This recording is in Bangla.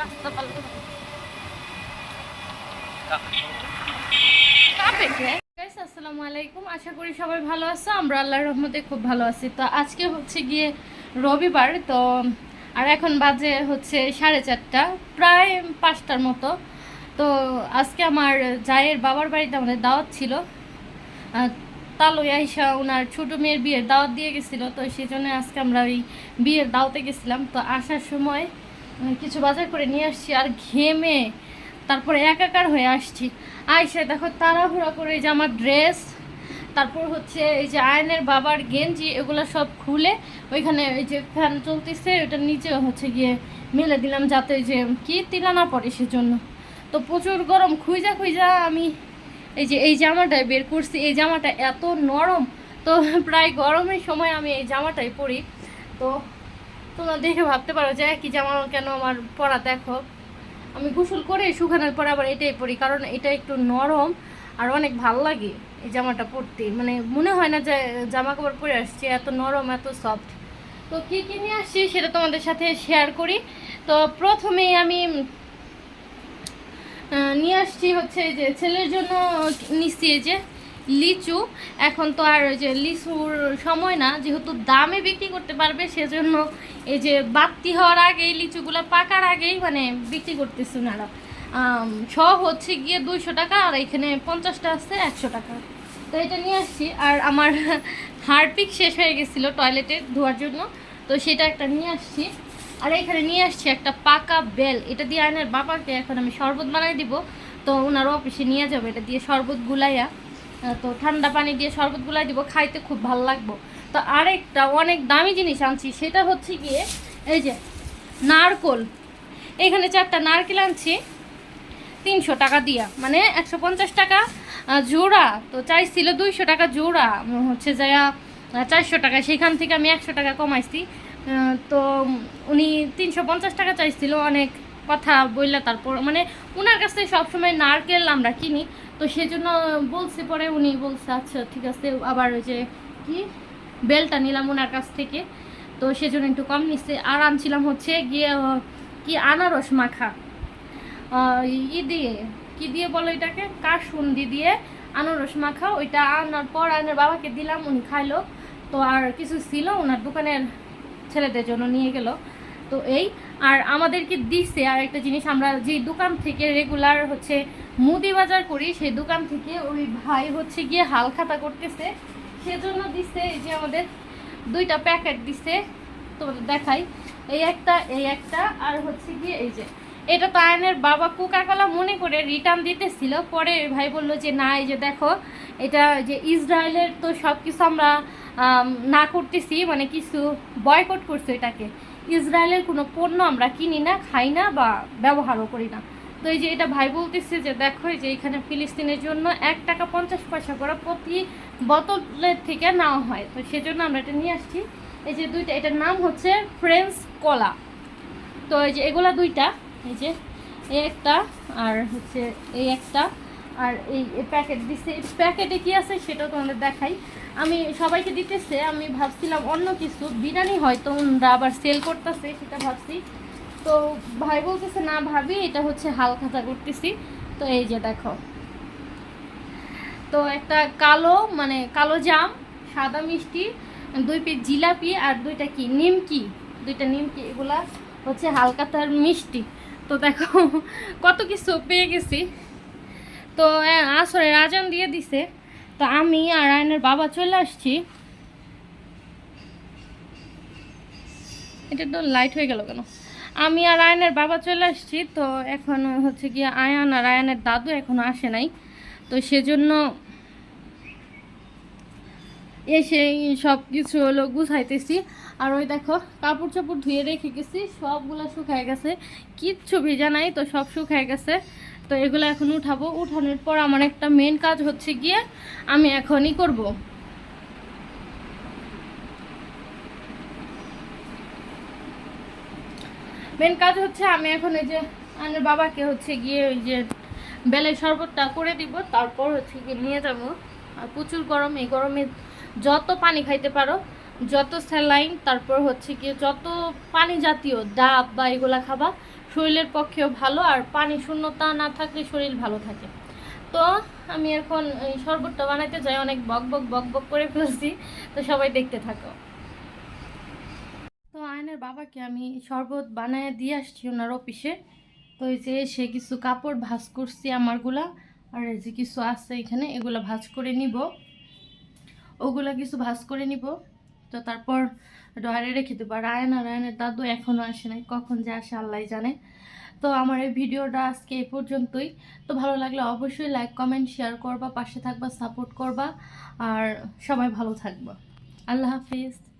আসসালামু আলাইকুম, আশা করি সবাই ভালো আছো। আমরা আল্লাহর রহমতে খুব ভালো আছি। তো আজকে হচ্ছে গিয়ে রবিবার, তো আর এখন বাজে হচ্ছে 4:30, প্রায় 5টার মতো। তো আজকে আমার জায়ের বাবার বাড়িতে আমাদের দাওয়াত ছিল। তালুই আইসা ওনার ছোটো মেয়ের বিয়ের দাওয়াত দিয়ে গেছিলো, তো সেই জন্য আজকে আমরা ওই বিয়ের দাওয়াতে গেছিলাম। তো আসার সময় কিছু বাজার করে নিয়ে আসছি, আর ঘেমে তারপরে একাকার হয়ে আসছি। আইসা দেখো তাড়াহুড়া করে যে আমার ড্রেস, তারপর হচ্ছে এই যে আয়নের বাবার গেঞ্জি, এগুলো সব খুলে ওইখানে ওই যে ফ্যান চলতেছে ওটার নিচে হচ্ছে গিয়ে মেলে দিলাম, যাতে যে কি তিলা না পড়ে সেজন্য। তো প্রচুর গরম, খুঁজা খুঁজা আমি এই জামাটাই বের করছি। এই জামাটা এত নরম, তো প্রায় গরমের সময় আমি এই জামাটাই পরি। তো তোমরা দেখে ভাবতে পারো যে কি জামা কেন আমার পরা। দেখো আমি গোসল করে শুকানোর পরে আবার এটাই পরি, কারণ এটা একটু নরম আর অনেক ভাল লাগে এই জামাটা পরতে। মানে মনে হয় না যে জামা কাপড় পরে আসছি, এত নরম এত সফট। তো কী কী নিয়ে আসছি সেটা তোমাদের সাথে শেয়ার করি। তো প্রথমেই আমি নিয়ে আসছি হচ্ছে যে ছেলের জন্য নিচ্ছি এই যে লিচু। এখন তো আর ওই যে লিচুর সময় না, যেহেতু দামে বিক্রি করতে পারবে সেজন্য এই যে বাতি হওয়ার আগেই, লিচুগুলো পাকার আগেই মানে বিক্রি করতেছে ওনারা। হচ্ছে গিয়ে 200 টাকা, আর এখানে 50টা আছে 100 টাকা। তো এটা নিয়ে আসছি। আর আমার হারপিক শেষ হয়ে গেছিলো টয়লেটে ধোয়ার জন্য, তো সেটা একটা নিয়ে আসছি। আর এখানে নিয়ে আসছি একটা পাকা বেল, এটা দিয়ে আয়নের বাবাকে এখন আমি শরবত বানাই দিব। তো ওনার অফিসে নিয়ে যাবো এটা দিয়ে শরবত গুলাইয়া। তো ঠান্ডা পানি দিয়ে শরবত গুলাই দিব, খাইতে খুব ভালো লাগবো। তো আরেকটা অনেক দামি জিনিস আনছি, সেটা হচ্ছে গিয়ে এই যে নারকোল। এখানে 4টা নারকেল আনছি 300 টাকা দিয়া, মানে 150 টাকা জোড়া। তো চাইছিল 200 টাকা জোড়া, হচ্ছে যাইয়া 400 টাকা, সেখান থেকে আমি 100 টাকা কমাইছি। তো উনি 350 টাকা চাইছিল, অনেক কথা বললে তারপর মানে ওনার কাছ থেকে সবসময় নারকেল আমরা কিনি, তো সেজন্য বলছে, পরে উনি বলছে আচ্ছা ঠিক আছে। আবার ওই যে কি বেলটা নিলাম ওনার কাছ থেকে, তো সেজন্য একটু কম নিচ্ছে। আর আনছিলাম হচ্ছে গিয়ে কি আনারস মাখা, দিয়ে কি দিয়ে বলো এটাকে, কাসুন্দি দিয়ে আনারস মাখা। ওইটা আনার পর আনার বাবাকে দিলাম, উনি খাইলো। তো আর কিছু ছিল ওনার দোকানের ছেলেদের জন্য নিয়ে গেল। তো এই আর আমাদেরকে দিচ্ছে আর একটা জিনিস, আমরা যে দোকান থেকে রেগুলার হচ্ছে মুদি বাজার করি, সেই দোকান থেকে ওই ভাই হচ্ছে গিয়ে হাল খাতা করতেছে, সেজন্য দিচ্ছে এই যে আমাদের 2টা প্যাকেট দিচ্ছে। তোমাদের দেখাই, এই একটা আর হচ্ছে গিয়ে এই যে এটা তো আয়নের বাবা কোকাকোলা মনে করে রিটার্ন দিতেছিল, পরে ভাই বললো যে না, এই যে দেখো এটা যে ইসরায়েলের তো সব কিছু আমরা না করতেছি, মানে কিছু বয়কট করছে এটাকে। ইসরায়েলের কোনো পণ্য আমরা কিনি না, খাই না বা ব্যবহারও করি না। তো এই যে এটা ভাই বলতেছে যে দেখো যে এখানে ফিলিস্তিনের জন্য 1 টাকা 50 পয়সা করে প্রতি বোতলের থেকে নেওয়া হয়, তো সেজন্য আমরা এটা নিয়ে আসছি। এই যে 2টা, এটার নাম হচ্ছে ফ্রেঞ্চ কলা। তো এই যে এগুলা 2টা, এই যে এই একটা আর হচ্ছে এই একটা, আর এই প্যাকেট দিচ্ছে। প্যাকেটে কি আছে সেটাও তোমাদের দেখাই। আমি সবাইকে দিতেছে, আমি ভাবছিলাম অন্য কিছু বিরিয়ানি হয়তো ওরা আবার সেল করতেছে সেটা ভাবছি। তো ভাই বলতেছে না ভাবি, এটা হচ্ছে হাল খাতা করতেছি। তো এই যে দেখো, তো একটা কালো মানে কালো জাম, সাদা মিষ্টি, 2 পিস জিলাপি, আর 2টা কি নিমকি, 2টা নিমকি, এগুলা হচ্ছে হালকাতার মিষ্টি। তো দেখো কত কিছু পেয়ে গেছি। তো আসরের আজান দিয়ে দিছে, তো আমি আর আয়নের বাবা চলে আসছি। এটা তো লাইট হয়ে গেল কেন? আমি আর আয়নের বাবা চলে আসছি। তো এখন হচ্ছে গিয়ে আয়ান আর আয়নের দাদু এখনো আসে নাই, তো সেজন্য এসে সব কিছু হলো গুছাইতেছি। আর ওই দেখো কাপড় চাপড় ধুয়ে রেখে গেছি, সবগুলো শুকায় গেছে, কিচ্ছু ভেজা নাই, তো সব শুকায় গেছে। তো এগুলো এখন উঠাবো। উঠানোর পর আমার একটা মেন কাজ হচ্ছে গিয়ে আমি এখনই করব। মেন কাজ হচ্ছে আমি এখন এই যে আমার বাবাকে হচ্ছে গিয়ে ওই যে বেলের শরবতটা করে দিব, তারপর হচ্ছে গিয়ে নিয়ে যাব। আর প্রচুর গরম, এই গরমে যত পানি খাইতে পারো যত স্যালাইন, তারপর হচ্ছে কি যত পানি জাতীয় ডাব বা এগুলা খাবা শরীরের পক্ষেও ভালো, আর পানি শূন্যতা না থাকলে শরীর ভালো থাকে। তো আমি এখন এই শরবতটা বানাইতে যাই, অনেক বক বক বক বক করে ফেলছি, তো সবাই দেখতে থাকো। তো আয়নের বাবাকে আমি শরবত বানায় দিয়ে আসছি ওনার অফিসে। তো এই যে সে কিছু কাপড় ভাঁজ করছি আমারগুলা, আর এই যে কিছু আছে এখানে, এগুলা ভাঁজ করে নিব, ওগুলা কিছু ভাঁজ করে নিব। তো তারপর ডয়ারে রেখে দেবো। আর আয়নের দাদু এখনও আসে নাই, কখন যে আসে আল্লাহ জানে। তো আমার এই ভিডিওটা আজকে এই পর্যন্তই। তো ভালো লাগলে অবশ্যই লাইক কমেন্ট শেয়ার করবা, পাশে থাকবা, সাপোর্ট করবা, আর সবাই ভালো থাকবা। আল্লাহ হাফিজ।